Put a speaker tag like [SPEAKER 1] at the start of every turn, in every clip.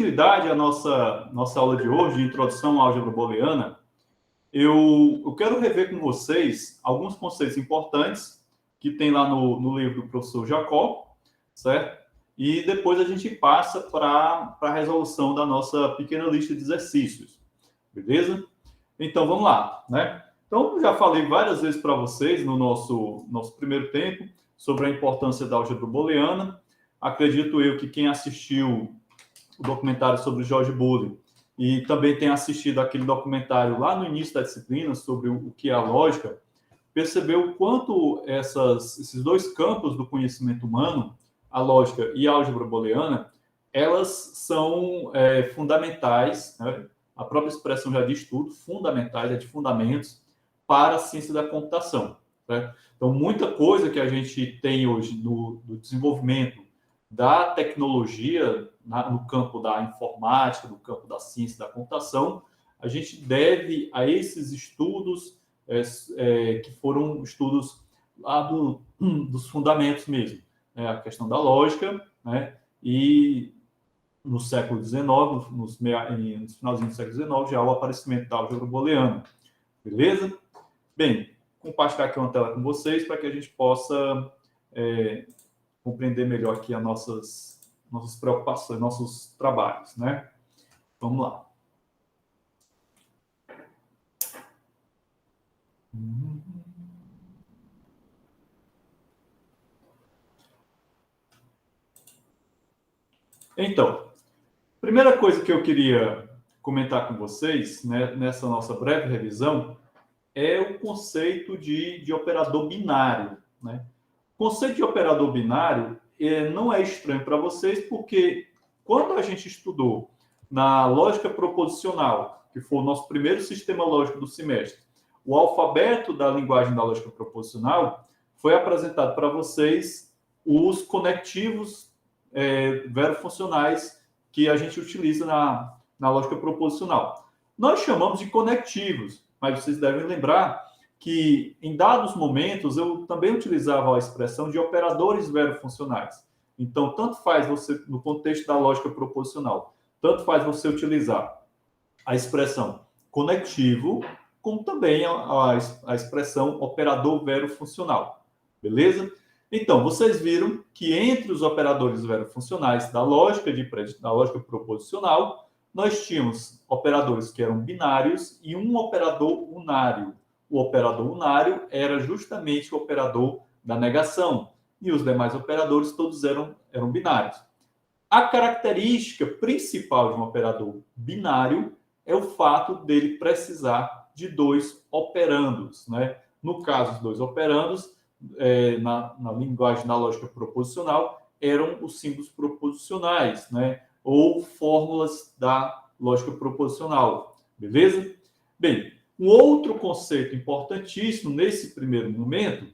[SPEAKER 1] continuidade à nossa aula de hoje, de introdução à álgebra booleana, eu quero rever com vocês alguns conceitos importantes que tem lá no livro do professor Jacó, certo? E depois a gente passa para a resolução da nossa pequena lista de exercícios, beleza? Então, vamos lá, né? Então, já falei várias vezes para vocês no nosso primeiro tempo sobre a importância da álgebra booleana. Acredito eu que quem assistiu o documentário sobre o George Boole e também tem assistido aquele documentário lá no início da disciplina sobre o que é a lógica, percebeu o quanto esses dois campos do conhecimento humano, a lógica e a álgebra booleana, elas são fundamentais, né? A própria expressão já diz tudo, fundamentais, de fundamentos para a ciência da computação. Certo? Então, muita coisa que a gente tem hoje do desenvolvimento da tecnologia no campo da informática, no campo da ciência da computação, a gente deve a esses estudos que foram estudos lá dos fundamentos mesmo, né? A questão da lógica, né? E no século XIX, nos finalzinho do século XIX, já o aparecimento da álgebra booleana. Beleza? Bem, compartilhar aqui uma tela com vocês para que a gente possa compreender melhor aqui as nossas preocupações, nossos trabalhos, né? Vamos lá. Então, primeira coisa que eu queria comentar com vocês, né, nessa nossa breve revisão, é o conceito de operador binário, né? O conceito de operador binário não é estranho para vocês, porque quando a gente estudou na lógica proposicional, que foi o nosso primeiro sistema lógico do semestre, o alfabeto da linguagem da lógica proposicional, foi apresentado para vocês os conectivos verofuncionais que a gente utiliza na lógica proposicional. Nós chamamos de conectivos, mas vocês devem lembrar que em dados momentos eu também utilizava a expressão de operadores verofuncionais. Então, tanto faz você, no contexto da lógica proposicional, tanto faz você utilizar a expressão conectivo, como também a expressão operador verofuncional. Beleza? Então, vocês viram que entre os operadores verofuncionais da lógica proposicional, nós tínhamos operadores que eram binários e um operador unário. O operador unário era justamente o operador da negação, e os demais operadores todos eram binários. A característica principal de um operador binário é o fato dele precisar de dois operandos, né? No caso, os dois operandos, na linguagem da lógica proposicional, eram os símbolos proposicionais, né? Ou fórmulas da lógica proposicional, beleza? Bem, um outro conceito importantíssimo nesse primeiro momento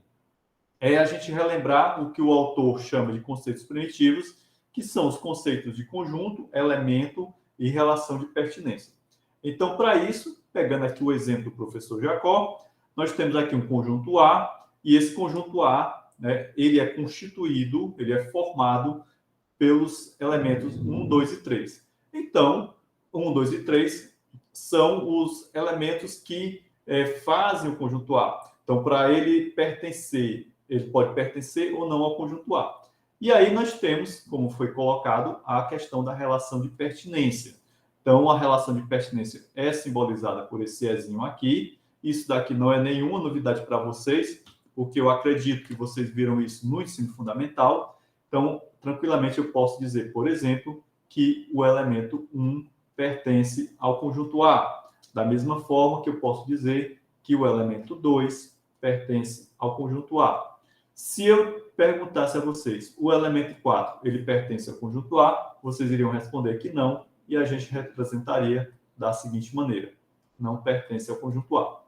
[SPEAKER 1] é a gente relembrar o que o autor chama de conceitos primitivos, que são os conceitos de conjunto, elemento e relação de pertinência. Então, para isso, pegando aqui o exemplo do professor Jacó, nós temos aqui um conjunto A, e esse conjunto A, né, ele é constituído, ele é formado pelos elementos 1, 2 e 3. Então, 1, 2 e 3 são os elementos que fazem o conjunto A. Então, para ele pertencer, ele pode pertencer ou não ao conjunto A. E aí nós temos, como foi colocado, a questão da relação de pertinência. Então, a relação de pertinência é simbolizada por esse Ezinho aqui. Isso daqui não é nenhuma novidade para vocês, porque eu acredito que vocês viram isso no ensino fundamental. Então, tranquilamente eu posso dizer, por exemplo, que o elemento 1 pertence ao conjunto A. Da mesma forma que eu posso dizer que o elemento 2 pertence ao conjunto A. Se eu perguntasse a vocês, o elemento 4, ele pertence ao conjunto A, vocês iriam responder que não, e a gente representaria da seguinte maneira: não pertence ao conjunto A.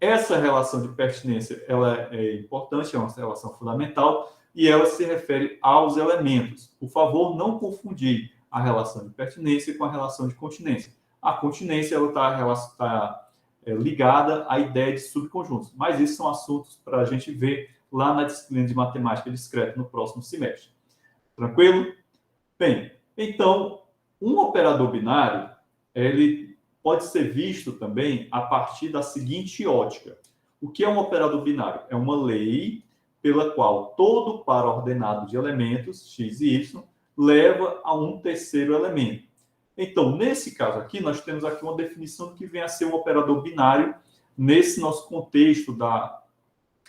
[SPEAKER 1] Essa relação de pertinência, ela é importante, é uma relação fundamental, e ela se refere aos elementos. Por favor, não confundir a relação de pertinência com a relação de continência. A continência está ligada à ideia de subconjuntos, mas isso são assuntos para a gente ver lá na disciplina de matemática discreta no próximo semestre. Tranquilo? Bem, então, Um operador binário, ele pode ser visto também a partir da seguinte ótica. O que é um operador binário? É uma lei pela qual todo par ordenado de elementos, x e y, leva a um terceiro elemento. Então, nesse caso aqui, nós temos aqui uma definição do que vem a ser um operador binário nesse nosso contexto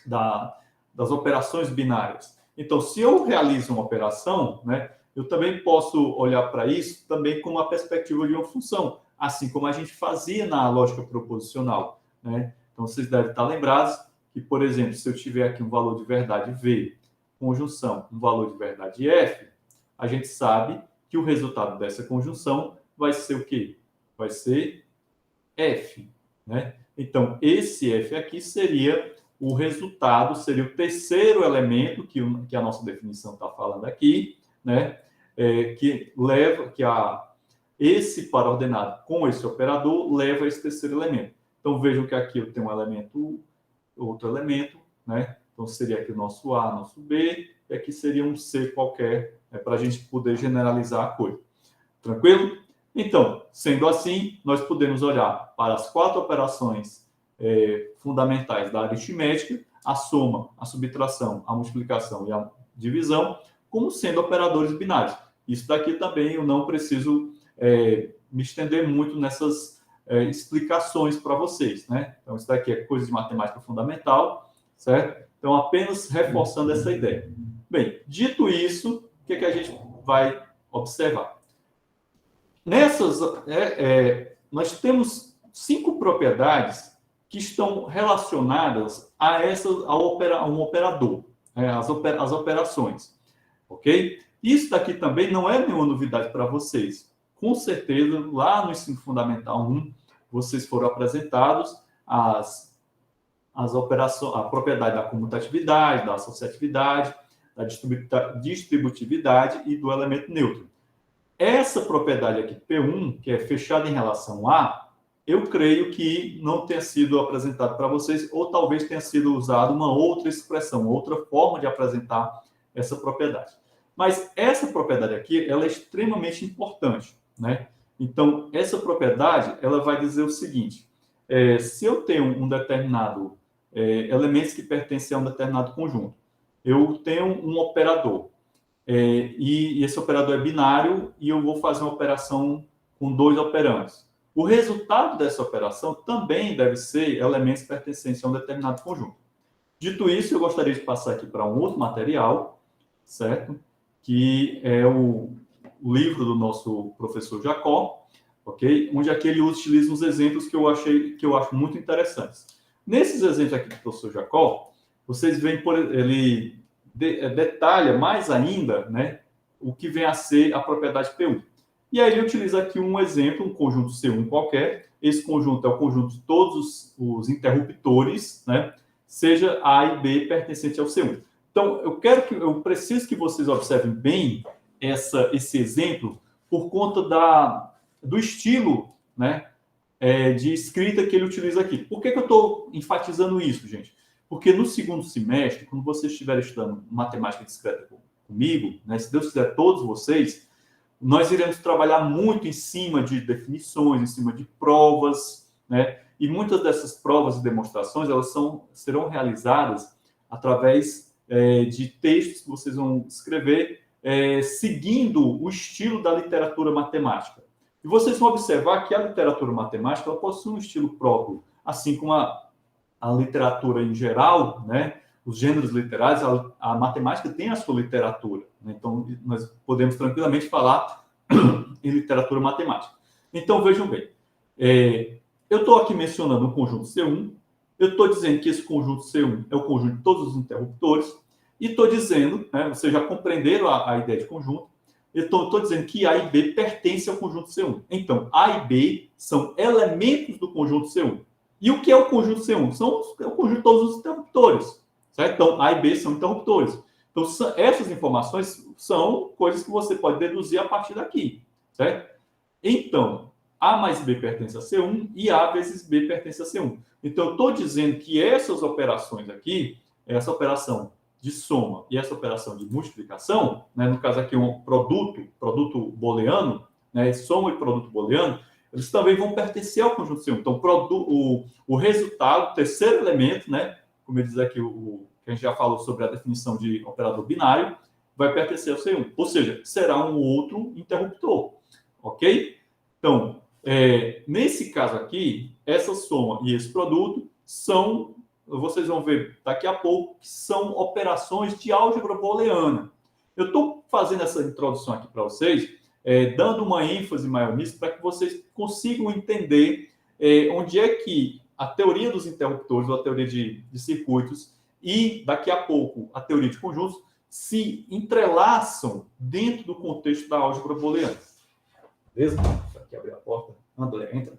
[SPEAKER 1] das operações binárias. Então, se eu realizo uma operação, né, eu também posso olhar para isso também com uma perspectiva de uma função, assim como a gente fazia na lógica proposicional, né? Então, vocês devem estar lembrados que, por exemplo, se eu tiver aqui um valor de verdade V, conjunção, um valor de verdade F, a gente sabe que o resultado dessa conjunção vai ser o quê? Vai ser F, né? Então, esse F aqui seria o resultado, seria o terceiro elemento que a nossa definição está falando aqui, né? Que leva, esse par ordenado com esse operador leva a esse terceiro elemento. Então, vejam que aqui eu tenho um elemento, outro elemento, né? Então, seria aqui o nosso A, nosso B, e aqui seria um C qualquer, né, para a gente poder generalizar a coisa. Tranquilo? Então, sendo assim, nós podemos olhar para as 4 operações fundamentais da aritmética, a soma, a subtração, a multiplicação e a divisão, como sendo operadores binários. Isso daqui também eu não preciso me estender muito nessas explicações para vocês, né? Então, isso daqui é coisa de matemática fundamental, certo? Então, apenas reforçando essa ideia. Bem, dito isso, o que a gente vai observar? Nós temos 5 propriedades que estão relacionadas a um operador, as operações, ok? Isso daqui também não é nenhuma novidade para vocês. Com certeza, lá no Ensino Fundamental 1, vocês foram apresentados as operações, a propriedade da comutatividade, da associatividade, da distributividade e do elemento neutro. Essa propriedade aqui, P1, que é fechada em relação a, eu creio que não tenha sido apresentado para vocês, ou talvez tenha sido usada uma outra expressão, outra forma de apresentar essa propriedade. Mas essa propriedade aqui, ela é extremamente importante, né? Então, essa propriedade, ela vai dizer o seguinte, se eu tenho um determinado elementos que pertencem a um determinado conjunto, eu tenho um operador, e esse operador é binário, e eu vou fazer uma operação com 2 operandes. O resultado dessa operação também deve ser elementos pertencentes a um determinado conjunto. Dito isso, eu gostaria de passar aqui para um outro material, certo? Que é o livro do nosso professor Jacó, ok? Onde aqui ele utiliza uns exemplos que eu acho muito interessantes. Nesses exemplos aqui do professor Jacó, vocês veem, ele detalha mais ainda, né, o que vem a ser a propriedade P1. E aí ele utiliza aqui um exemplo, um conjunto C1 qualquer. Esse conjunto é o conjunto de todos os interruptores, né, seja A e B pertencente ao C1. Então, eu preciso que vocês observem bem esse exemplo por conta do estilo, né, de escrita que ele utiliza aqui. Por que eu estou enfatizando isso, gente? Porque no segundo semestre, quando vocês estiverem estudando matemática discreta comigo, né, se Deus quiser, todos vocês, nós iremos trabalhar muito em cima de definições, em cima de provas, né? E muitas dessas provas e demonstrações, elas serão realizadas através de textos que vocês vão escrever seguindo o estilo da literatura matemática. E vocês vão observar que a literatura matemática ela possui um estilo próprio, assim como a literatura em geral, né? Os gêneros literários, a matemática tem a sua literatura, né? Então, nós podemos tranquilamente falar em literatura matemática. Então, vejam bem, eu estou aqui mencionando um conjunto C1, eu estou dizendo que esse conjunto C1 é o conjunto de todos os interruptores, e estou dizendo, né, vocês já compreenderam a ideia de conjunto, estou dizendo que A e B pertencem ao conjunto C1. Então, A e B são elementos do conjunto C1. E o que é o conjunto C1? É o conjunto de todos os interruptores. Certo? Então, A e B são interruptores. Então, essas informações são coisas que você pode deduzir a partir daqui. Certo? Então, A mais B pertence a C1 e A vezes B pertence a C1. Então, eu estou dizendo que essas operações aqui, essa operação de soma e essa operação de multiplicação, né, no caso aqui um produto booleano, né, soma e produto booleano, eles também vão pertencer ao conjunto C1. Então, o resultado, o terceiro elemento, né, como ele diz aqui, que a gente já falou sobre a definição de operador binário, vai pertencer ao C1. Ou seja, será um outro interruptor. Ok? Então, nesse caso aqui, essa soma e esse produto são, vocês vão ver daqui a pouco, que são operações de álgebra booleana. Eu estou fazendo essa introdução aqui para vocês, dando uma ênfase maior nisso, para que vocês consigam entender onde é que a teoria dos interruptores, ou a teoria de circuitos, e daqui a pouco a teoria de conjuntos, se entrelaçam dentro do contexto da álgebra booleana. Beleza? Deixa aqui abrir a porta. André, entra.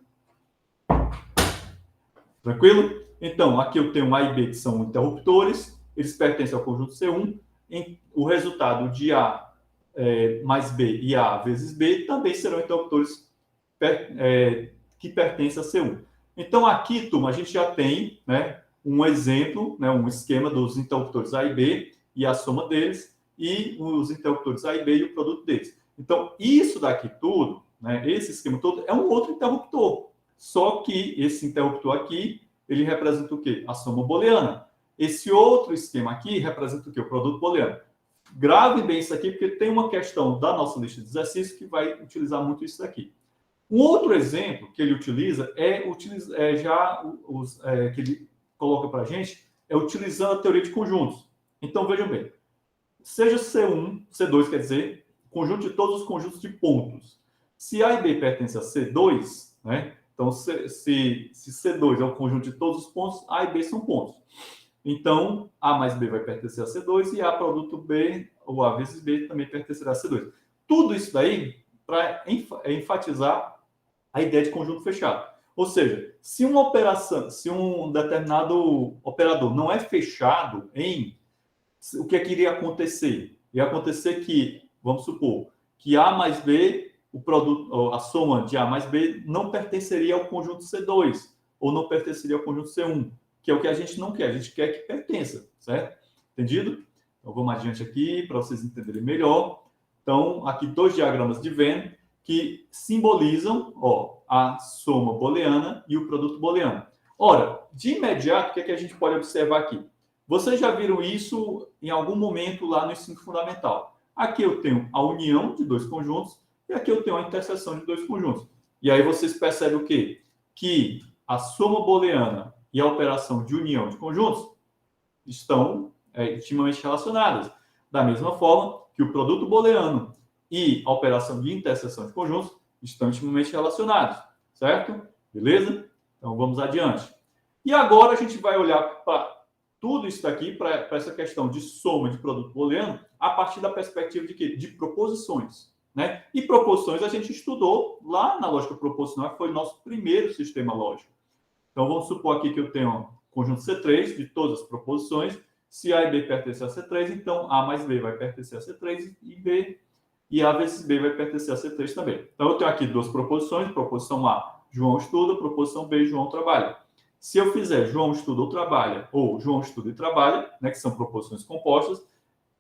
[SPEAKER 1] Tranquilo? Então, aqui eu tenho A e B, que são interruptores, eles pertencem ao conjunto C1. O resultado de A mais B e A vezes B também serão interruptores que pertencem a C1. Então, aqui, turma, a gente já tem, né, um exemplo, né, um esquema dos interruptores A e B e a soma deles, e os interruptores A e B e o produto deles. Então, isso daqui tudo, né, esse esquema todo, é um outro interruptor. Só que esse interruptor aqui, ele representa o quê? A soma booleana. Esse outro esquema aqui representa o quê? O produto booleano. Grave bem isso aqui, porque tem uma questão da nossa lista de exercícios que vai utilizar muito isso daqui. Um outro exemplo que ele utiliza que ele coloca para a gente, é utilizando a teoria de conjuntos. Então, vejam bem. Seja C1, C2, quer dizer, conjunto de todos os conjuntos de pontos. Se A e B pertencem a C2, né? Então, se C2 é o conjunto de todos os pontos, A e B são pontos. Então, A mais B vai pertencer a C2 e A produto B, ou A vezes B, também pertencerá a C2. Tudo isso daí para enfatizar a ideia de conjunto fechado. Ou seja, se uma operação, se um determinado operador não é fechado o que é que iria acontecer? Ia acontecer que, vamos supor, que A mais B, a soma de A mais B não pertenceria ao conjunto C2, ou não pertenceria ao conjunto C1, que é o que a gente não quer. A gente quer que pertença, certo? Entendido? Então, vamos adiante aqui, para vocês entenderem melhor. Então, aqui 2 diagramas de Venn que simbolizam a soma booleana e o produto booleano. Ora, de imediato, o que é que a gente pode observar aqui? Vocês já viram isso em algum momento lá no ensino fundamental. Aqui eu tenho a união de 2 conjuntos e aqui eu tenho a interseção de 2 conjuntos. E aí vocês percebem o quê? Que a soma booleana e a operação de união de conjuntos estão intimamente relacionadas. Da mesma forma que o produto booleano e a operação de interseção de conjuntos estão intimamente relacionados, certo? Beleza? Então vamos adiante. E agora a gente vai olhar para tudo isso daqui, para essa questão de soma de produto booleano, a partir da perspectiva de quê? De proposições, né? E proposições a gente estudou lá na lógica proposicional, que foi o nosso primeiro sistema lógico. Então vamos supor aqui que eu tenho um conjunto C3 de todas as proposições. Se A e B pertencem a C3, então A mais B vai pertencer a C3 e A vezes B vai pertencer a C3 também. Então eu tenho aqui 2 proposições. Proposição A, João estuda. Proposição B, João trabalha. Se eu fizer João estuda ou trabalha, ou João estuda e trabalha, né, que são proposições compostas,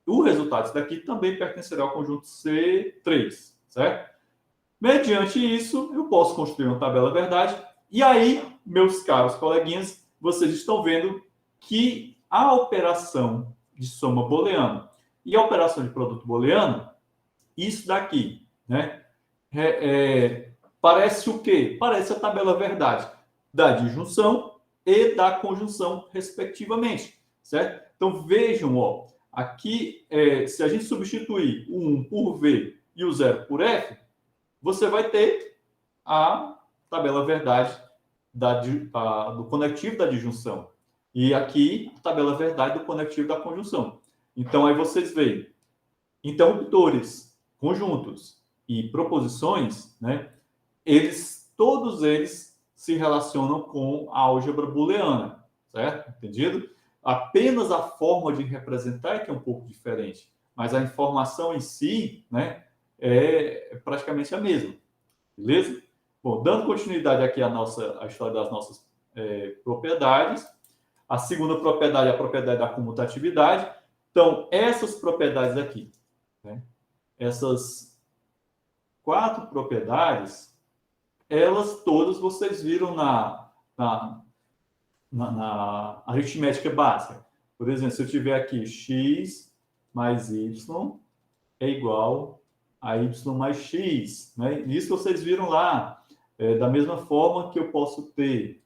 [SPEAKER 1] o resultado disso daqui também pertencerá ao conjunto C3, certo? Mediante isso, eu posso construir uma tabela verdade. E aí, meus caros coleguinhas, vocês estão vendo que a operação de soma booleana e a operação de produto booleano, isso daqui, né? Parece o quê? Parece a tabela verdade da disjunção e da conjunção, respectivamente, certo? Então, vejam, aqui, se a gente substituir o 1 por V e o 0 por F, você vai ter a tabela verdade do conectivo da disjunção. E aqui, a tabela verdade do conectivo da conjunção. Então, aí vocês veem interruptores, conjuntos e proposições, né? Todos eles se relacionam com a álgebra booleana, certo? Entendido? Apenas a forma de representar é que é um pouco diferente, mas a informação em si, né, é praticamente a mesma, beleza? Bom, dando continuidade aqui à história das nossas propriedades, a segunda propriedade é a propriedade da comutatividade. Então, essas propriedades aqui, né, essas 4 propriedades, elas todas vocês viram na aritmética básica. Por exemplo, se eu tiver aqui x mais y é igual a y mais x, né? Isso vocês viram lá. Da mesma forma que eu posso ter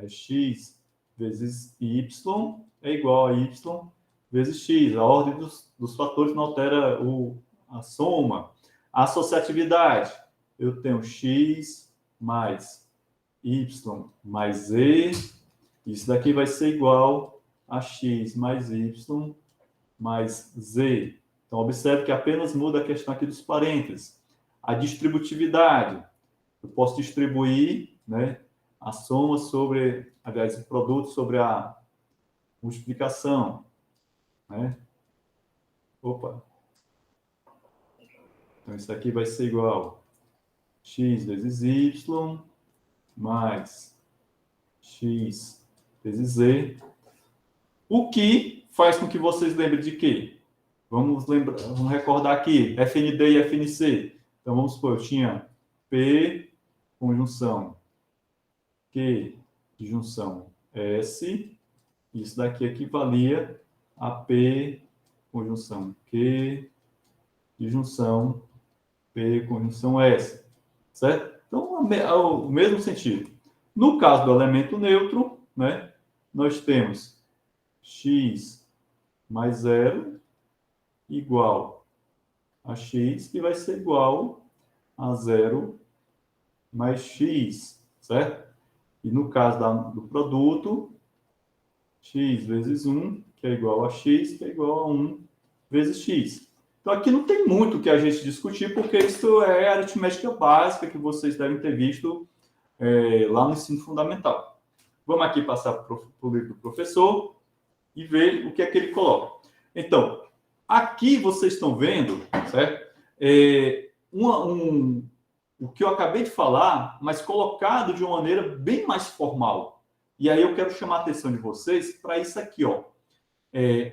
[SPEAKER 1] x vezes y é igual a y vezes x. A ordem dos fatores não altera a soma. A associatividade, eu tenho x mais y mais z. Isso daqui vai ser igual a x mais y mais z. Então, observe que apenas muda a questão aqui dos parênteses. A distributividade. Eu posso distribuir, né, a soma sobre, aliás, o produto sobre a multiplicação. Né? Opa. Então, isso aqui vai ser igual a x vezes y mais x vezes z. O que faz com que vocês lembrem de quê? Vamos recordar aqui, FND e FNC. Então, vamos supor, eu tinha P, conjunção Q, junção S. Isso daqui equivalia a P, conjunção Q, junção P, conjunção S. Certo? Então, o mesmo sentido. No caso do elemento neutro, né, nós temos x mais 0 igual a x, que vai ser igual a 0 mais x, certo? E no caso do produto, x vezes 1, que é igual a x, que é igual a 1 vezes x. Então, aqui não tem muito que a gente discutir, porque isso é aritmética básica que vocês devem ter visto lá no ensino fundamental. Vamos aqui passar para o livro do professor e ver o que é que ele coloca. Então, aqui vocês estão vendo, certo? O que eu acabei de falar, mas colocado de uma maneira bem mais formal. E aí eu quero chamar a atenção de vocês para isso aqui, ó.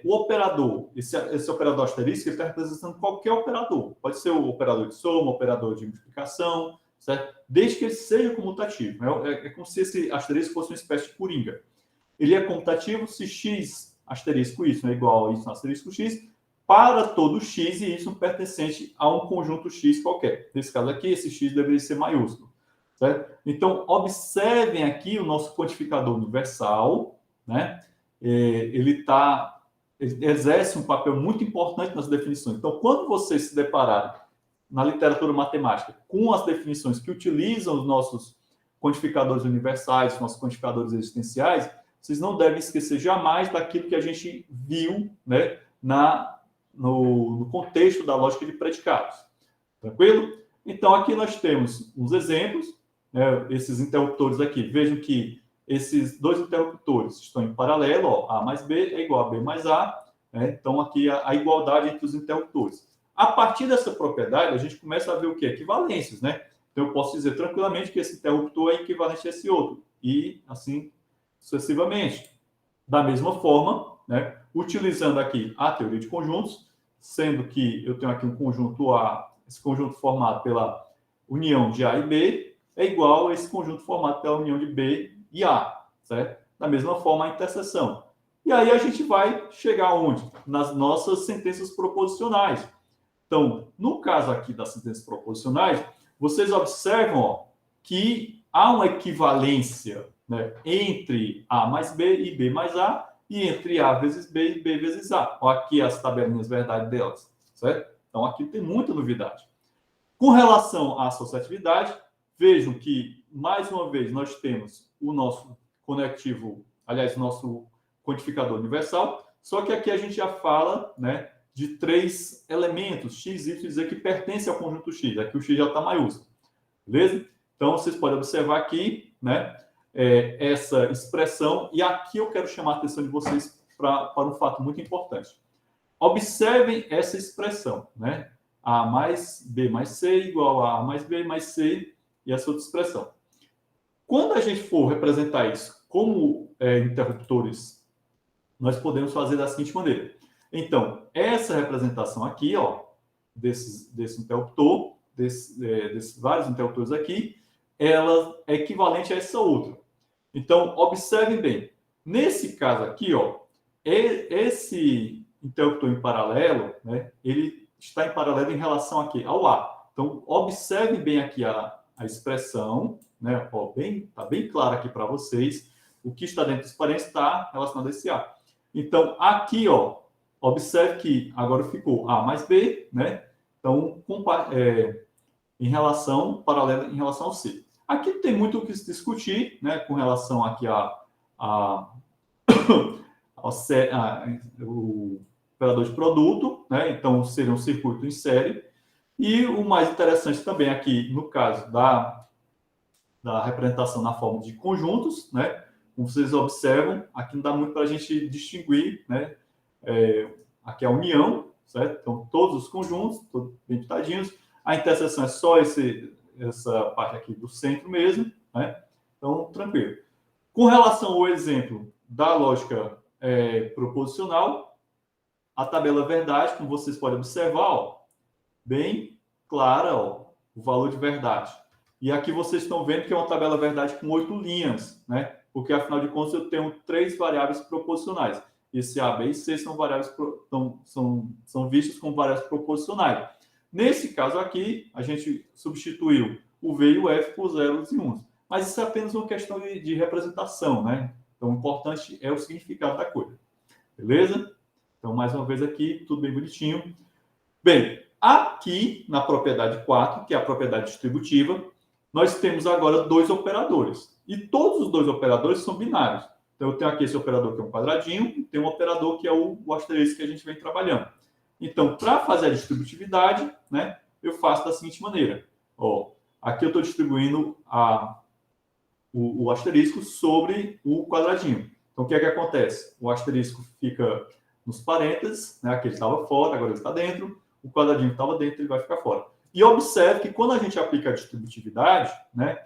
[SPEAKER 1] O operador, esse operador asterisco, ele está representando qualquer operador. Pode ser o operador de soma, o operador de multiplicação, certo? Desde que ele seja comutativo. É como se esse asterisco fosse uma espécie de coringa. Ele é comutativo se x asterisco y é igual a y asterisco x para todo x e y pertencente a um conjunto x qualquer. Nesse caso aqui, esse x deveria ser maiúsculo. Certo? Então, observem aqui o nosso quantificador universal, né? Ele exerce um papel muito importante nas definições. Então, quando vocês se depararem na literatura matemática com as definições que utilizam os nossos quantificadores universais, nossos quantificadores existenciais, vocês não devem esquecer jamais daquilo que a gente viu, né, no contexto da lógica de predicados. Tranquilo? Então, aqui nós temos uns exemplos, né, esses interruptores aqui. Vejam que esses dois interruptores estão em paralelo, ó, A mais B é igual a B mais A, né? Então, aqui a igualdade entre os interruptores. A partir dessa propriedade, a gente começa a ver o quê? Equivalências, né? Então, eu posso dizer tranquilamente que esse interruptor é equivalente a esse outro, e assim sucessivamente. Da mesma forma, né, utilizando aqui a teoria de conjuntos, sendo que eu tenho aqui um conjunto A, esse conjunto formado pela união de A e B, é igual a esse conjunto formado pela união de B e A, certo? Da mesma forma, a interseção. E aí a gente vai chegar onde? Nas nossas sentenças proposicionais. Então, no caso aqui das sentenças proposicionais, vocês observam, ó, que há uma equivalência, né, entre A mais B e B mais A, e entre A vezes B e B vezes A. Olha aqui as tabelinhas verdade delas, certo? Então, aqui tem muita novidade. Com relação à associatividade, vejam que, mais uma vez, nós temos o nosso conectivo, aliás, nosso quantificador universal, só que aqui a gente já fala, né, de 3 elementos, x, y e z, que pertencem ao conjunto x. Aqui o x já está maiúsculo. Beleza? Então, vocês podem observar aqui, né, essa expressão, e aqui eu quero chamar a atenção de vocês para um fato muito importante. Observem essa expressão, né? A mais B mais C igual a A mais B mais C, e essa outra expressão. Quando a gente for representar isso como interruptores, nós podemos fazer da seguinte maneira. Então, essa representação aqui, ó, desse interruptor, desses vários interruptores aqui, ela é equivalente a essa outra. Então, observem bem. Nesse caso aqui, ó, esse interruptor em paralelo, né, ele está em paralelo em relação aqui ao A. Então, observem bem aqui a expressão, né, ó, tá bem claro aqui para vocês. O que está dentro dos parênteses está relacionado a esse A. Então, aqui, ó, observe que agora ficou A mais B, né? Então, em relação, paralelo em relação ao C. Aqui tem muito o que se discutir, né, com relação aqui o operador de produto, né? Então, seria um circuito em série. E o mais interessante também aqui, no caso da representação na forma de conjuntos, né? Como vocês observam, aqui não dá muito para a gente distinguir, né? Aqui é a união, certo? Então, todos os conjuntos, todos bem pitadinhos. A interseção é só essa parte aqui do centro mesmo, né? Então, tranquilo. Com relação ao exemplo da lógica proposicional, a tabela verdade, como vocês podem observar, ó, bem clara, ó, o valor de verdade. E aqui vocês estão vendo que é uma tabela verdade com 8 linhas, né? Porque, afinal de contas, eu tenho 3 variáveis proposicionais. Esse A, B e C são variáveis são vistos como variáveis proposicionais. Nesse caso aqui, a gente substituiu o V e o F por zeros e uns. Mas isso é apenas uma questão de representação, né? Então, o importante é o significado da coisa. Beleza? Então, mais uma vez aqui, tudo bem bonitinho. Bem, aqui na propriedade 4, que é a propriedade distributiva, nós temos agora 2 operadores. E todos os 2 operadores são binários. Então, eu tenho aqui esse operador que é um quadradinho e tem um operador que é o asterisco que a gente vem trabalhando. Então, para fazer a distributividade, né, eu faço da seguinte maneira. Ó, aqui eu estou distribuindo o asterisco sobre o quadradinho. Então, o que é que acontece? O asterisco fica nos parênteses, né, aqui ele estava fora, agora ele está dentro. O quadradinho estava dentro, ele vai ficar fora. E observe que quando a gente aplica a distributividade, né,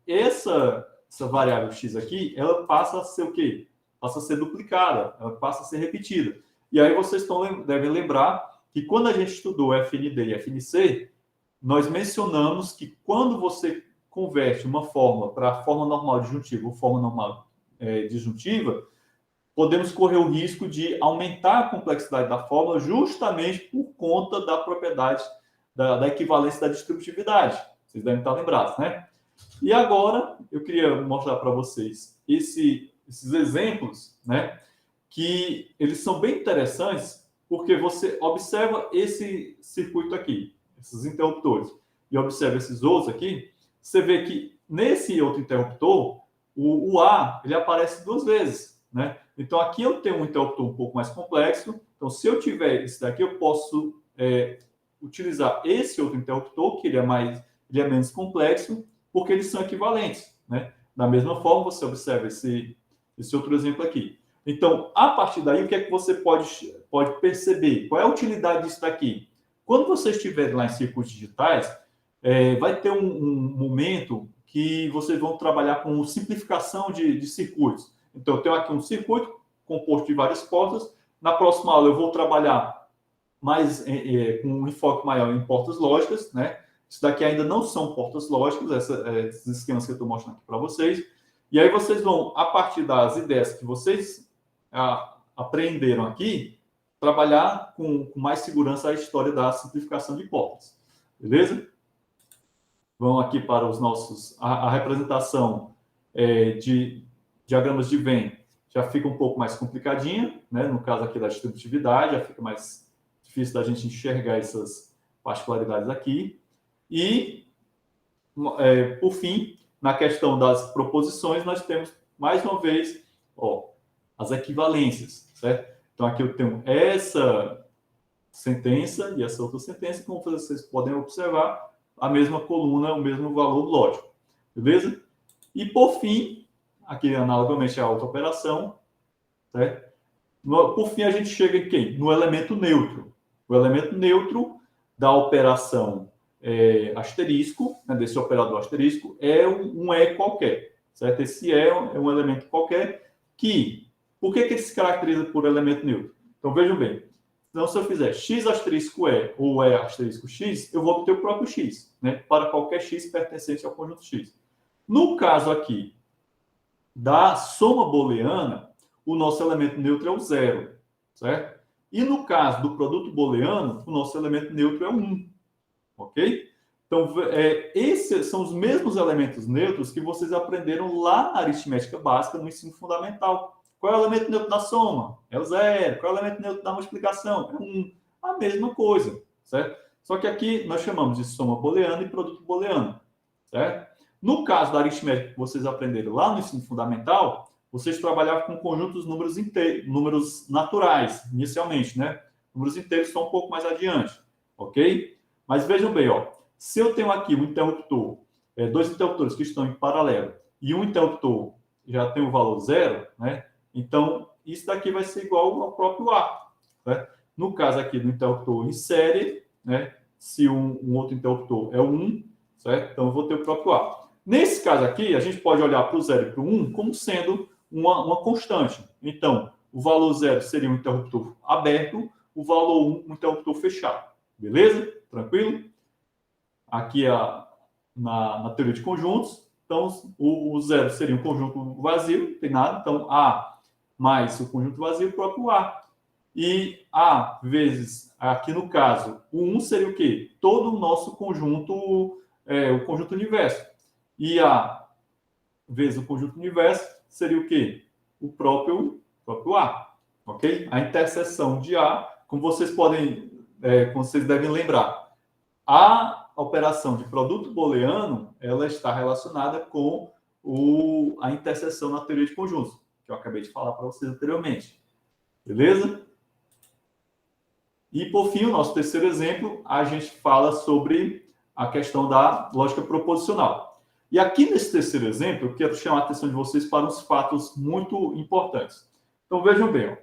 [SPEAKER 1] essa variável x aqui, ela passa a ser o quê? Passa a ser duplicada, ela passa a ser repetida. E aí vocês devem lembrar que quando a gente estudou FND e FNC, nós mencionamos que quando você converte uma forma para a forma normal disjuntiva ou forma normal disjuntiva, podemos correr o risco de aumentar a complexidade da fórmula justamente por conta da propriedade da equivalência da distributividade. Vocês devem estar lembrados, né? E agora, eu queria mostrar para vocês esses exemplos, né? Que eles são bem interessantes, porque você observa esse circuito aqui, esses interruptores, e observa esses outros aqui, você vê que nesse outro interruptor, o A, ele aparece 2 vezes, né? Então, aqui eu tenho um interruptor um pouco mais complexo. Então, se eu tiver esse daqui, eu posso utilizar esse outro interruptor, que ele é menos complexo, porque eles são equivalentes, né? Da mesma forma, você observa esse outro exemplo aqui. Então, a partir daí, o que é que você pode perceber? Qual é a utilidade disso daqui? Quando você estiver lá em circuitos digitais, vai ter um momento que vocês vão trabalhar com simplificação de circuitos. Então, eu tenho aqui um circuito composto de várias portas. Na próxima aula, eu vou trabalhar mais com um enfoque maior em portas lógicas, né? Isso daqui ainda não são portas lógicas, esses esquemas que eu estou mostrando aqui para vocês. E aí vocês vão, a partir das ideias que vocês aprenderam aqui, trabalhar com mais segurança a história da simplificação de portas. Beleza? Vamos aqui para os nossos... A representação de diagramas de Venn já fica um pouco mais complicadinha, né? No caso aqui da distributividade, já fica mais difícil da gente enxergar essas particularidades aqui. E, por fim, na questão das proposições, nós temos, mais uma vez, as equivalências, certo? Então, aqui eu tenho essa sentença e essa outra sentença, como vocês podem observar, a mesma coluna, o mesmo valor lógico, beleza? E, por fim, aqui analogamente a outra operação, certo? Por fim, a gente chega em quem? No elemento neutro. O elemento neutro da operação asterisco, né, desse operador asterisco, é um E qualquer, certo? Esse E é um elemento qualquer que... Por que ele se caracteriza por elemento neutro? Então, vejam bem. Então, se eu fizer x asterisco E ou E asterisco x, eu vou obter o próprio x, né? Para qualquer x pertencente ao conjunto x. No caso aqui da soma booleana, o nosso elemento neutro é o zero, certo? E no caso do produto booleano, o nosso elemento neutro é o 1, ok? Então, esses são os mesmos elementos neutros que vocês aprenderam lá na aritmética básica no ensino fundamental. Qual é o elemento neutro da soma? É o zero. Qual é o elemento neutro da multiplicação? É 1. A mesma coisa, certo? Só que aqui nós chamamos de soma booleana e produto booleano, certo? No caso da aritmética que vocês aprenderam lá no ensino fundamental, vocês trabalhavam com conjuntos números inteiros, números naturais, inicialmente, né? Números inteiros estão um pouco mais adiante, ok? Mas vejam bem, ó, se eu tenho aqui um interruptor, dois interruptores que estão em paralelo, e um interruptor já tem o valor zero, né? Então, isso daqui vai ser igual ao próprio A, né? No caso aqui do interruptor em série, né? Se um outro interruptor é o 1, certo? Então, eu vou ter o próprio A. Nesse caso aqui, a gente pode olhar para o 0 e para o 1 como sendo uma constante. Então, o valor 0 seria um interruptor aberto, o valor 1 um interruptor fechado. Beleza? Tranquilo? Aqui na teoria de conjuntos. Então, o 0 seria um conjunto vazio, não tem nada. Então, A mais o conjunto vazio, o próprio A. E A vezes, aqui no caso, o 1 seria o quê? Todo o nosso conjunto, o conjunto universo. E A vezes o conjunto universo seria o quê? O próprio A. Ok? A interseção de A, como vocês como vocês devem lembrar, a operação de produto booleano, ela está relacionada com a interseção na teoria de conjuntos, que eu acabei de falar para vocês anteriormente. Beleza? E, por fim, o nosso terceiro exemplo, a gente fala sobre a questão da lógica proposicional. E aqui nesse terceiro exemplo, eu quero chamar a atenção de vocês para uns fatos muito importantes. Então, vejam bem, ó.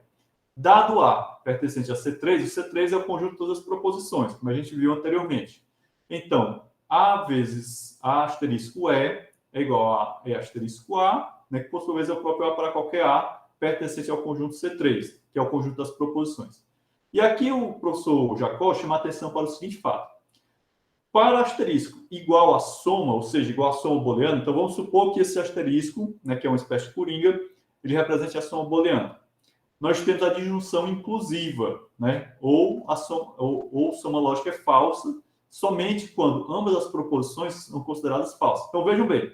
[SPEAKER 1] Dado A pertencente a C3, o C3 é o conjunto de todas as proposições, como a gente viu anteriormente. Então, A vezes A asterisco E é igual a E asterisco A, né, que por sua vez é o próprio A para qualquer A pertencente ao conjunto C3, que é o conjunto das proposições. E aqui o professor Jacó chama a atenção para o seguinte fato. Para asterisco igual a soma, ou seja, igual a soma booleana, então vamos supor que esse asterisco, né, que é uma espécie de coringa, ele represente a soma booleana. Nós temos a disjunção inclusiva, né? Ou soma lógica é falsa, somente quando ambas as proposições são consideradas falsas. Então, vejam bem,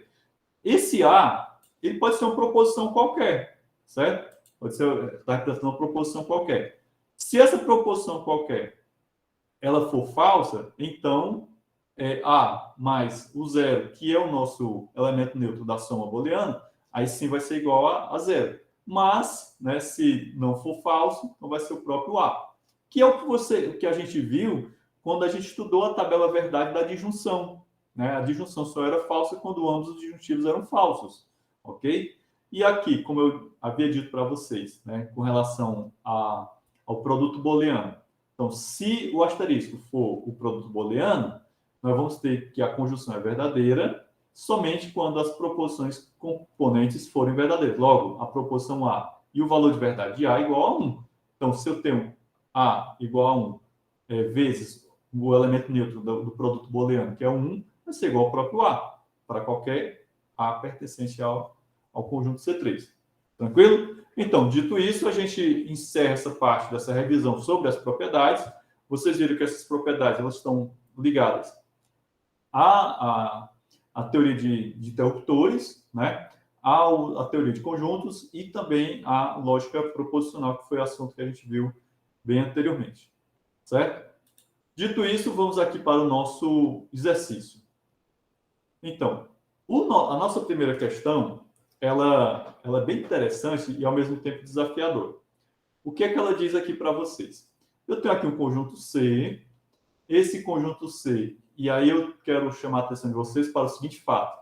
[SPEAKER 1] esse A, ele pode ser uma proposição qualquer, certo? Pode ser, está representando uma proposição qualquer. Se essa proposição qualquer, ela for falsa, então, A mais o zero, que é o nosso elemento neutro da soma booleana, aí sim vai ser igual a zero. Mas, né, se não for falso, então vai ser o próprio A. Que é o que a gente viu quando a gente estudou a tabela verdade da disjunção. Né? A disjunção só era falsa quando ambos os disjuntivos eram falsos. Ok? E aqui, como eu havia dito para vocês, né, com relação ao produto booleano. Então, se o asterisco for o produto booleano, nós vamos ter que a conjunção é verdadeira somente quando as proposições componentes forem verdadeiras. Logo, a proposição A e o valor de verdade de A é igual a 1. Então, se eu tenho A igual a 1 vezes o elemento neutro do produto booleano, que é 1, vai ser igual ao próprio A, para qualquer A pertencente ao conjunto C3. Tranquilo? Então, dito isso, a gente encerra essa parte dessa revisão sobre as propriedades. Vocês viram que essas propriedades elas estão ligadas à teoria de interruptores, né? A teoria de conjuntos e também a lógica proposicional, que foi o assunto que a gente viu bem anteriormente. Certo? Dito isso, vamos aqui para o nosso exercício. Então, a nossa primeira questão, ela é bem interessante e, ao mesmo tempo, desafiadora. O que é que ela diz aqui para vocês? Eu tenho aqui um conjunto C, esse conjunto C, e aí eu quero chamar a atenção de vocês para o seguinte fato.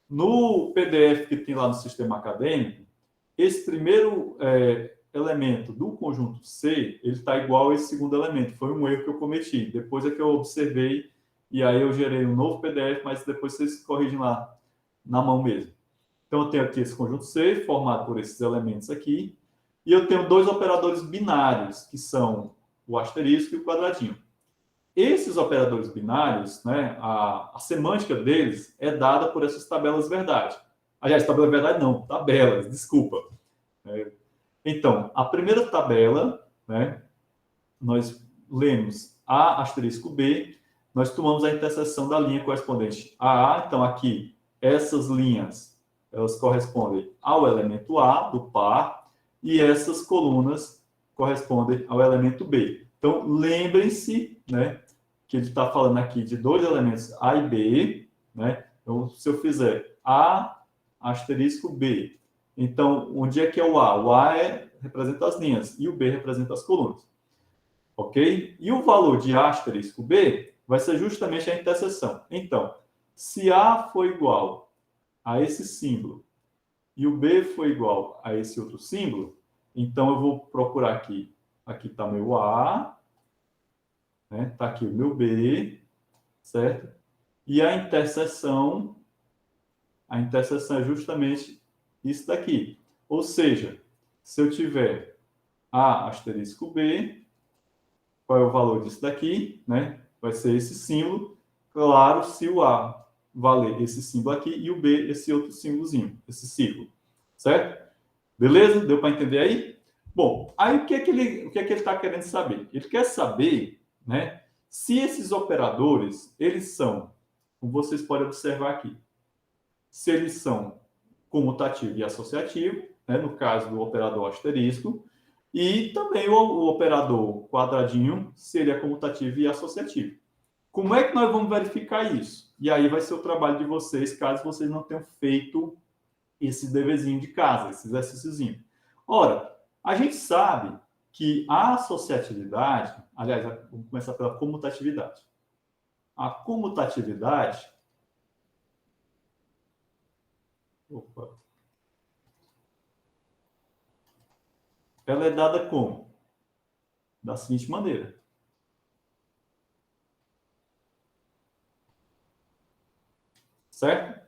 [SPEAKER 1] No PDF que tem lá no sistema acadêmico, esse primeiro elemento do conjunto C, ele está igual a esse segundo elemento. Foi um erro que eu cometi. Depois é que eu observei, e aí eu gerei um novo PDF, mas depois vocês corrigem lá na mão mesmo. Então, eu tenho aqui esse conjunto C, formado por esses elementos aqui, e eu tenho dois operadores binários, que são o asterisco e o quadradinho. Esses operadores binários, né, a semântica deles é dada por essas tabelas verdade. Aliás, tabela verdade não, tabelas, desculpa. Então, a primeira tabela, né, nós lemos A asterisco B, nós tomamos a interseção da linha correspondente a A. Então, aqui, essas linhas, elas correspondem ao elemento A, do par, e essas colunas correspondem ao elemento B. Então, lembrem-se, né, que ele está falando aqui de dois elementos A e B, né? Então, se eu fizer A asterisco B, então, onde é que é o A? O A representa as linhas e o B representa as colunas. Ok? E o valor de A asterisco B vai ser justamente a interseção. Então, se A for igual a esse símbolo e o B for igual a esse outro símbolo, então eu vou procurar aqui. Aqui está meu A, né? Está aqui o meu B, certo? E a interseção é justamente isso daqui. Ou seja, se eu tiver A asterisco B, qual é o valor disso daqui, né? Vai ser esse símbolo. Claro, se o A valer esse símbolo aqui e o B esse outro símbolozinho, esse círculo, certo? Beleza? Deu para entender aí? Bom, aí o que é que ele está querendo saber? Ele quer saber, né, se esses operadores, eles são, como vocês podem observar aqui, se eles são comutativo e associativo, né, no caso do operador asterisco, e também o operador quadradinho, se ele é comutativo e associativo. Como é que nós vamos verificar isso? E aí vai ser o trabalho de vocês, caso vocês não tenham feito esse deverzinho de casa, esse exercíciozinho. Ora, a gente sabe que a associatividade, aliás, vamos começar pela comutatividade. A comutatividade... Opa. Ela é dada como? Da seguinte maneira. Certo?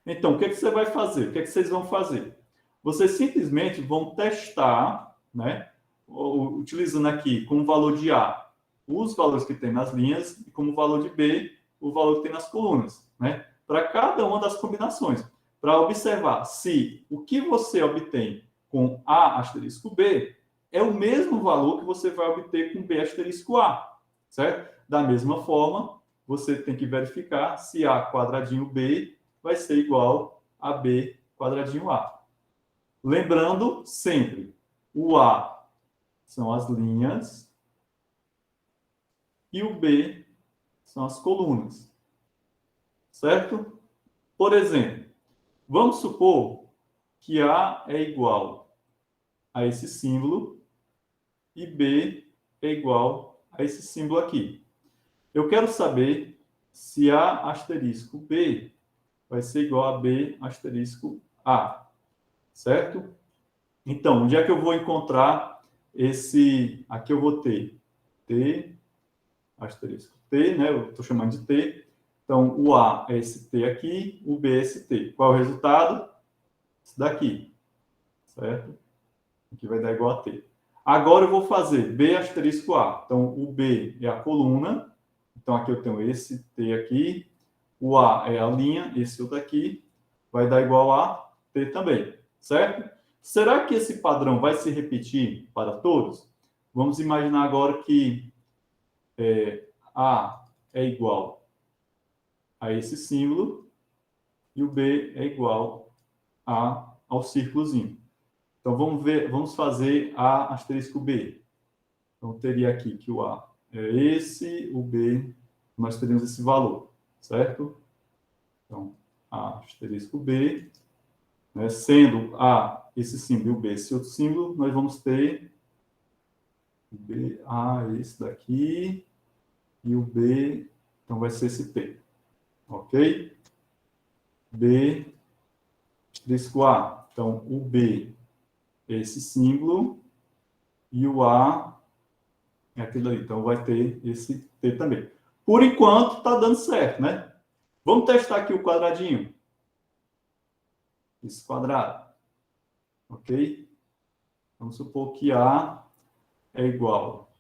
[SPEAKER 1] Então, o que você vai fazer? O que vocês vão fazer? Vocês simplesmente vão testar, né? Utilizando aqui como valor de A os valores que tem nas linhas e como valor de B o valor que tem nas colunas, né? Para cada uma das combinações. Para observar se o que você obtém com A asterisco B é o mesmo valor que você vai obter com B asterisco A, certo? Da mesma forma, você tem que verificar se A quadradinho B vai ser igual a B quadradinho A. Lembrando sempre, o A são as linhas e o B são as colunas. Certo? Por exemplo, vamos supor que A é igual a esse símbolo e B é igual a esse símbolo aqui. Eu quero saber se A asterisco B vai ser igual a B asterisco A. Certo? Então, onde é que eu vou encontrar esse... Aqui eu vou ter T, asterisco T, né? Eu estou chamando de T. Então, o A é esse T aqui, o B é esse T. Qual é o resultado? Esse daqui, certo? Aqui vai dar igual a T. Agora eu vou fazer B asterisco A. Então, o B é a coluna. Então, aqui eu tenho esse T aqui. O A é a linha, esse outro aqui. Vai dar igual a T também, certo? Será que esse padrão vai se repetir para todos? Vamos imaginar agora que A é igual a esse símbolo e o B é igual ao círculozinho. Então, vamos fazer A asterisco B. Então, teria aqui que o A é esse, o B, nós teríamos esse valor, certo? Então, A asterisco B, né, sendo A esse símbolo e o B esse outro símbolo, nós vamos ter o B, A esse daqui, e o B, então vai ser esse T, ok? B asterisco A, então o B é esse símbolo e o A é aquilo ali, então vai ter esse T também. Por enquanto, está dando certo, né? Vamos testar aqui o quadradinho. Esse quadrado, ok? Vamos supor que A é igual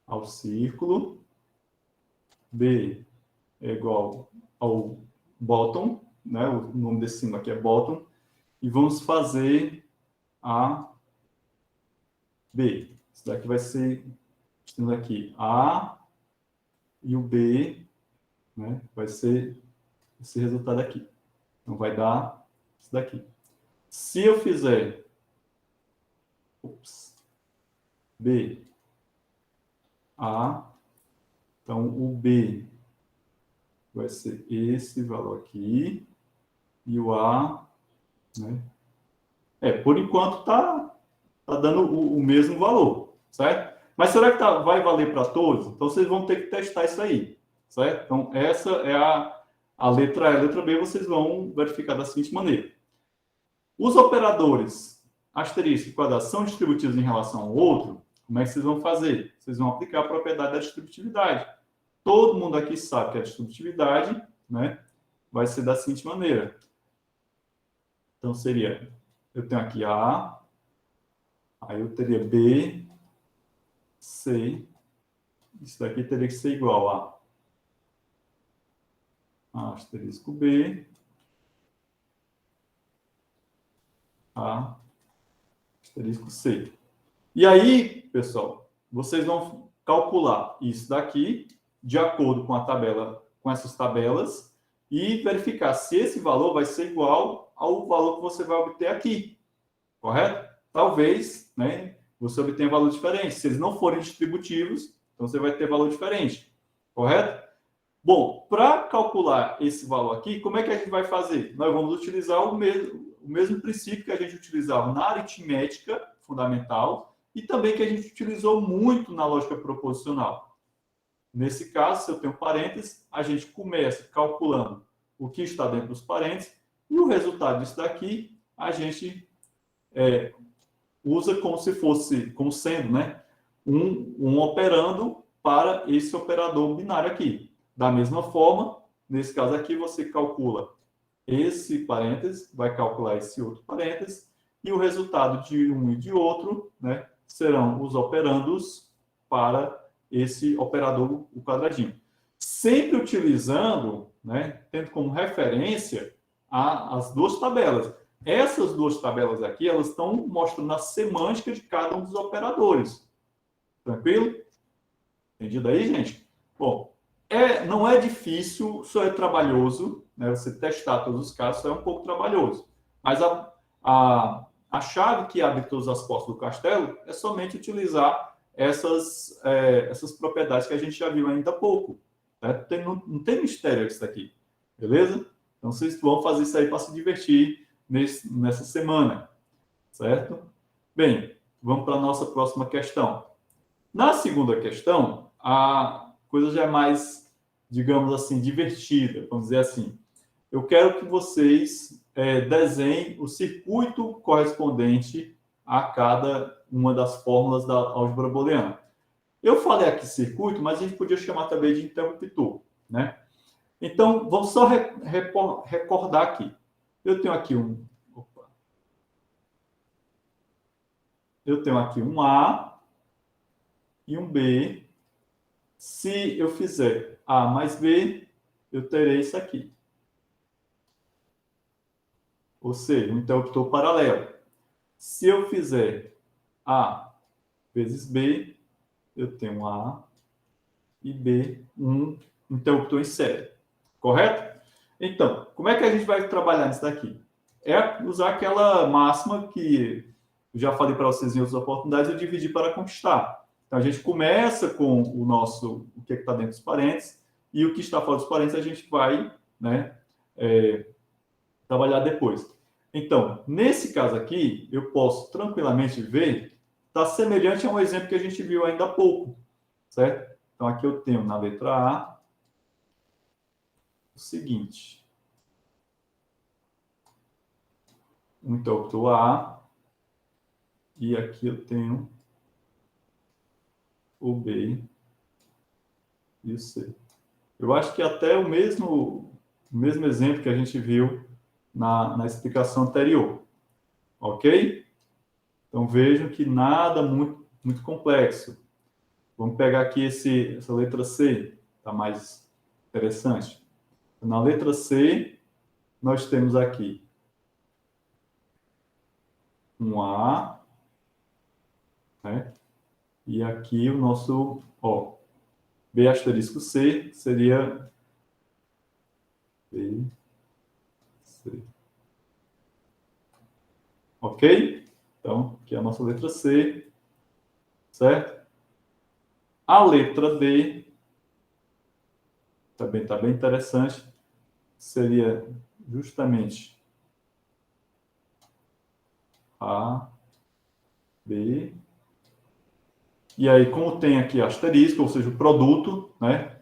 [SPEAKER 1] ao círculo, B é igual ao bottom, né? O nome desse símbolo aqui é bottom, e vamos fazer a B. Isso daqui vai ser, temos aqui A e o B, né? Vai ser esse resultado aqui. Então, vai dar isso daqui. Se eu fizer B, A, então o B vai ser esse valor aqui, e o A, né? Por enquanto tá dando o mesmo valor, certo? Mas será que vai valer para todos? Então, vocês vão ter que testar isso aí, certo? Então, essa é a letra A. A letra B vocês vão verificar da seguinte maneira. Os operadores asterisco e quadrado são distributivos em relação ao outro, como é que vocês vão fazer? Vocês vão aplicar a propriedade da distributividade. Todo mundo aqui sabe que a distributividade, né, vai ser da seguinte maneira. Então, seria, eu tenho aqui A, aí eu teria B, C, isso daqui teria que ser igual a asterisco B, a asterisco C. E aí, pessoal, vocês vão calcular isso daqui de acordo com a tabela, com essas tabelas, e verificar se esse valor vai ser igual ao valor que você vai obter aqui, correto? Talvez, né, você obtenha valor diferente. Se eles não forem distributivos, então você vai ter valor diferente, correto? Bom, para calcular esse valor aqui, como é que a gente vai fazer? Nós vamos utilizar o mesmo princípio que a gente utilizava na aritmética fundamental e também que a gente utilizou muito na lógica proposicional. Nesse caso, se eu tenho parênteses, a gente começa calculando o que está dentro dos parênteses e o resultado disso daqui a gente usa como se fosse, como sendo, né, um operando para esse operador binário aqui. Da mesma forma, nesse caso aqui, você calcula esse parênteses, vai calcular esse outro parênteses, e o resultado de um e de outro, né, serão os operandos para esse operador, o quadradinho. Sempre utilizando, né, tendo como referência as duas tabelas. Essas duas tabelas aqui, elas estão mostrando a semântica de cada um dos operadores. Tranquilo? Entendido aí, gente? Bom, não é difícil, só é trabalhoso, né? Você testar todos os casos, só é um pouco trabalhoso. Mas a chave que abre todas as portas do castelo é somente utilizar essas propriedades que a gente já viu ainda há pouco. Né? Não tem mistério isso daqui. Beleza? Então, vocês vão fazer isso aí para se divertir nessa semana. Certo? Bem, vamos para a nossa próxima questão. Na segunda questão, a coisa já é mais, digamos assim, divertida, vamos dizer assim. Eu quero que vocês desenhem o circuito correspondente a cada uma das fórmulas da álgebra booleana. Eu falei aqui circuito, mas a gente podia chamar também de interruptor, né? Então, vamos só recordar aqui. Eu tenho aqui um A e um B. Se eu fizer A mais B, eu terei isso aqui. Ou seja, um interruptor paralelo. Se eu fizer A vezes B, eu tenho A e B, um interruptor em série. Correto? Então, como é que a gente vai trabalhar nisso daqui? É usar aquela máxima que eu já falei para vocês em outras oportunidades, eu dividi para conquistar. Então, a gente começa com o que está dentro dos parênteses, e o que está fora dos parênteses a gente vai, né, trabalhar depois. Então, nesse caso aqui, eu posso tranquilamente ver, está semelhante a um exemplo que a gente viu ainda há pouco, certo? Então, aqui eu tenho na letra A o seguinte. Um interruptor A, e aqui eu tenho o B e o C. Eu acho que até o mesmo exemplo que a gente viu na explicação anterior. Ok? Então vejam que nada muito complexo. Vamos pegar aqui essa letra C, está mais interessante. Na letra C, nós temos aqui um A, né? E aqui o nosso, ó, B asterisco C seria B, C. Ok? Então, aqui é a nossa letra C, certo? A letra D, também está bem interessante, seria justamente A, B. E aí, como tem aqui asterisco, ou seja, o produto, né?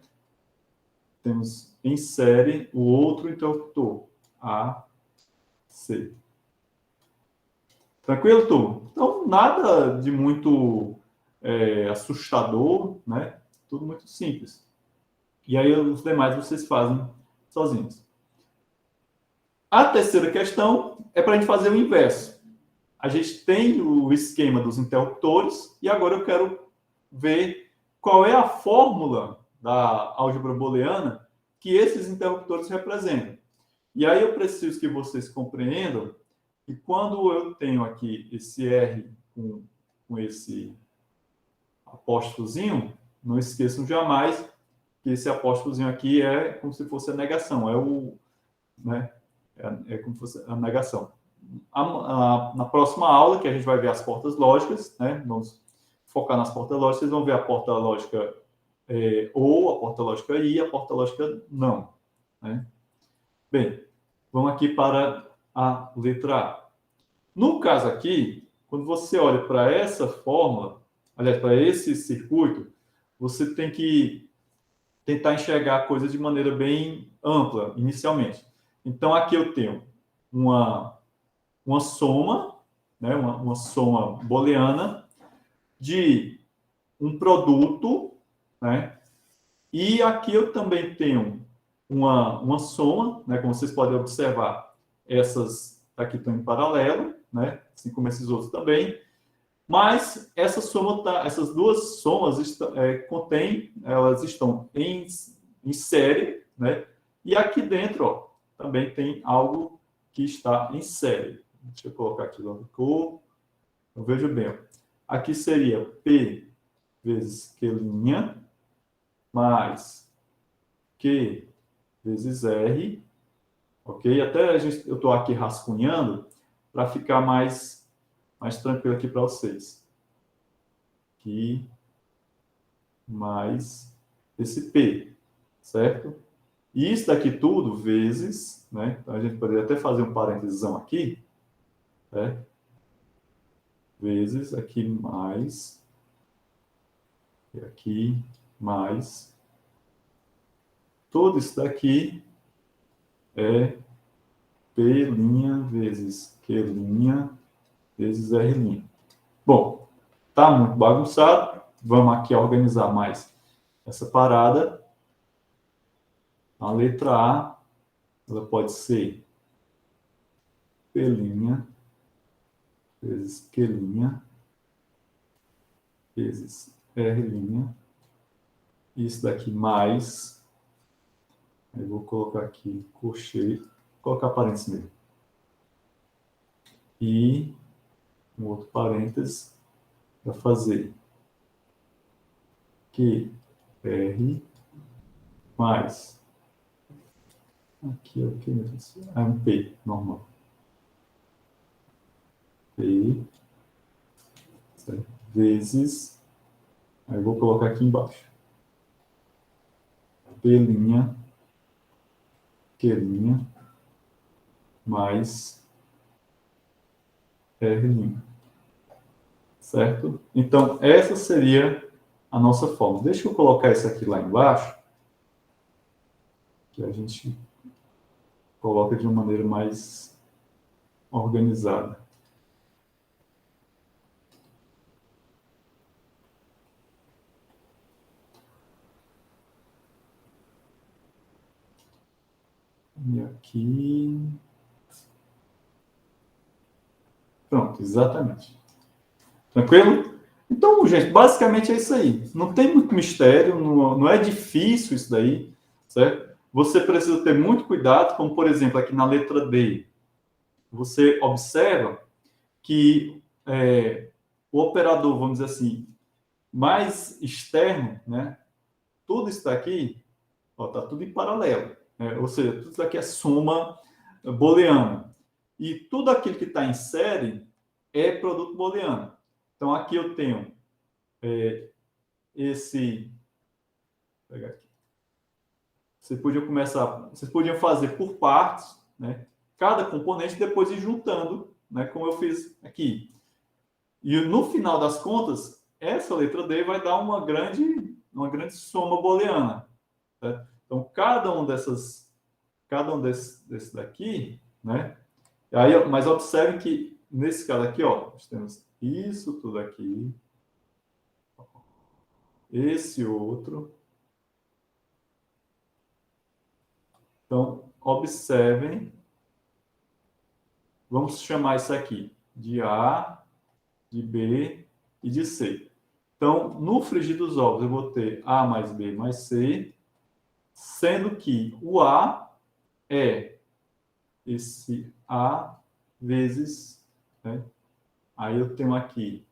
[SPEAKER 1] Temos insere o outro interruptor, A, C. Tranquilo, turma? Então, nada de muito assustador, né? Tudo muito simples. E aí, os demais vocês fazem sozinhos. A terceira questão é para a gente fazer o inverso. A gente tem o esquema dos interruptores e agora eu quero ver qual é a fórmula da álgebra booleana que esses interruptores representam. E aí eu preciso que vocês compreendam que quando eu tenho aqui esse R com esse apóstrofozinho, não esqueçam jamais que esse apóstrofozinho aqui é como se fosse a negação, né, como se fosse a negação. Na próxima aula, que a gente vai ver as portas lógicas, né, vamos focar nas portas lógicas, vocês vão ver a porta lógica ou, a porta lógica e a porta lógica não. Né? Bem, vamos aqui para a letra A. No caso aqui, quando você olha para essa fórmula, aliás, para esse circuito, você tem que tentar enxergar a coisa de maneira bem ampla, inicialmente. Então, aqui eu tenho uma soma, né, uma soma booleana de um produto, né, e aqui eu também tenho uma soma, né, como vocês podem observar, essas aqui estão em paralelo, né, assim como esses outros também, mas essas duas somas elas estão em série, né, e aqui dentro, ó, também tem algo que está em série. Deixa eu colocar aqui logo cor. Eu vejo bem, ó. Aqui seria P vezes Q' mais Q vezes R, ok? Até eu estou aqui rascunhando para ficar mais tranquilo aqui para vocês. Aqui mais esse P, certo? E isso daqui tudo vezes, né? Então a gente poderia até fazer um parênteses aqui, né? Vezes aqui mais, e aqui mais. Tudo isso daqui é P' vezes Q' vezes R'. Bom, tá muito bagunçado. Vamos aqui organizar mais essa parada. A letra A, ela pode ser P' vezes Q' vezes R'. Isso daqui mais. Eu vou colocar aqui cocheio. Vou colocar parênteses mesmo. E um outro parênteses para fazer que R mais. Aqui é o que mesmo? É um P normal. P certo? Vezes. Aí eu vou colocar aqui embaixo. P', Q' mais R'. Certo? Então, essa seria a nossa fórmula. Deixa eu colocar isso aqui lá embaixo, que a gente coloca de uma maneira mais organizada. E aqui. Pronto, exatamente. Tranquilo? Então, gente, basicamente é isso aí. Não tem muito mistério, não é difícil isso daí, certo? Você precisa ter muito cuidado, como por exemplo aqui na letra D. Você observa que o operador, vamos dizer assim, mais externo, né? Tudo está aqui, está tudo em paralelo, né? Ou seja, tudo isso aqui é soma booleana. E tudo aquilo que está em série é produto booleano. Então aqui eu tenho esse. Vou pegar aqui. Vocês podiam fazer por partes, né? Cada componente depois ir juntando, né? Como eu fiz aqui. E no final das contas, essa letra D vai dar uma grande soma booleana. Tá? Então, cada um desses daqui, né? Aí, mas observe que nesse caso aqui, ó, nós temos isso tudo aqui, esse outro. Então, observem. Vamos chamar isso aqui de A, de B e de C. Então, no frigir dos ovos, eu vou ter A mais B mais C, sendo que o A é esse A vezes, né? Aí eu tenho aqui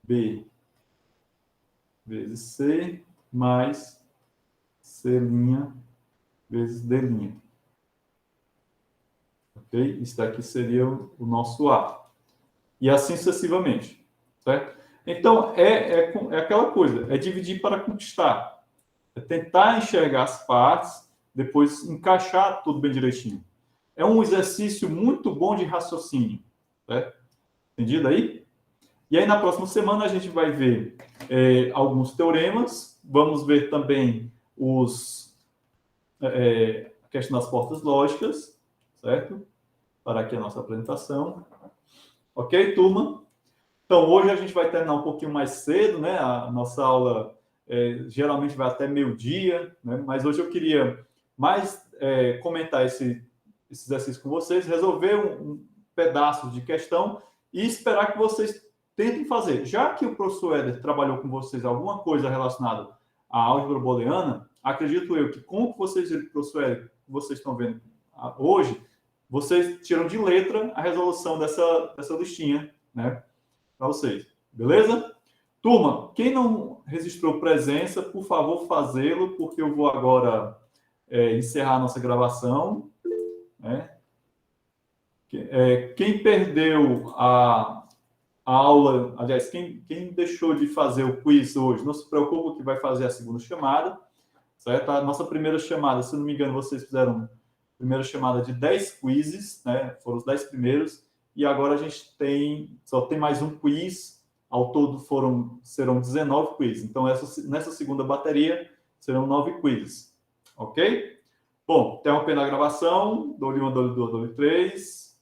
[SPEAKER 1] B vezes C mais C' vezes D'. Ok? Isso daqui seria o nosso A. E assim sucessivamente. Certo? Então, é aquela coisa, é dividir para conquistar. É tentar enxergar as partes, depois encaixar tudo bem direitinho. É um exercício muito bom de raciocínio. Certo? Entendido aí? E aí, na próxima semana, a gente vai ver alguns teoremas, vamos ver também a questão das portas lógicas, certo? Para aqui a nossa apresentação. Ok, turma? Então, hoje a gente vai terminar um pouquinho mais cedo, né? A nossa aula geralmente vai até meio-dia, né? Mas hoje eu queria mais comentar esse exercício com vocês, resolver um pedaço de questão e esperar que vocês tentem fazer. Já que o professor Éder trabalhou com vocês alguma coisa relacionada à álgebra booleana, acredito eu que com o que vocês, professor Éder, vocês estão vendo hoje, vocês tiram de letra a resolução dessa listinha, né? Para vocês. Beleza? Turma, quem não registrou presença, por favor, fazê-lo, porque eu vou agora encerrar a nossa gravação. Né? Quem perdeu a aula, aliás, quem deixou de fazer o quiz hoje, não se preocupe que vai fazer a segunda chamada. Certo? A nossa primeira chamada, se não me engano, vocês fizeram a primeira chamada de 10 quizzes, né? Foram os 10 primeiros, e agora a gente só tem mais um quiz. Ao todo serão 19 quizzes. Então, nessa segunda bateria, serão 9 quizzes. Ok? Bom, interrompendo a gravação. Dou-lhe 1, dou-lhe 2, dou-lhe 3.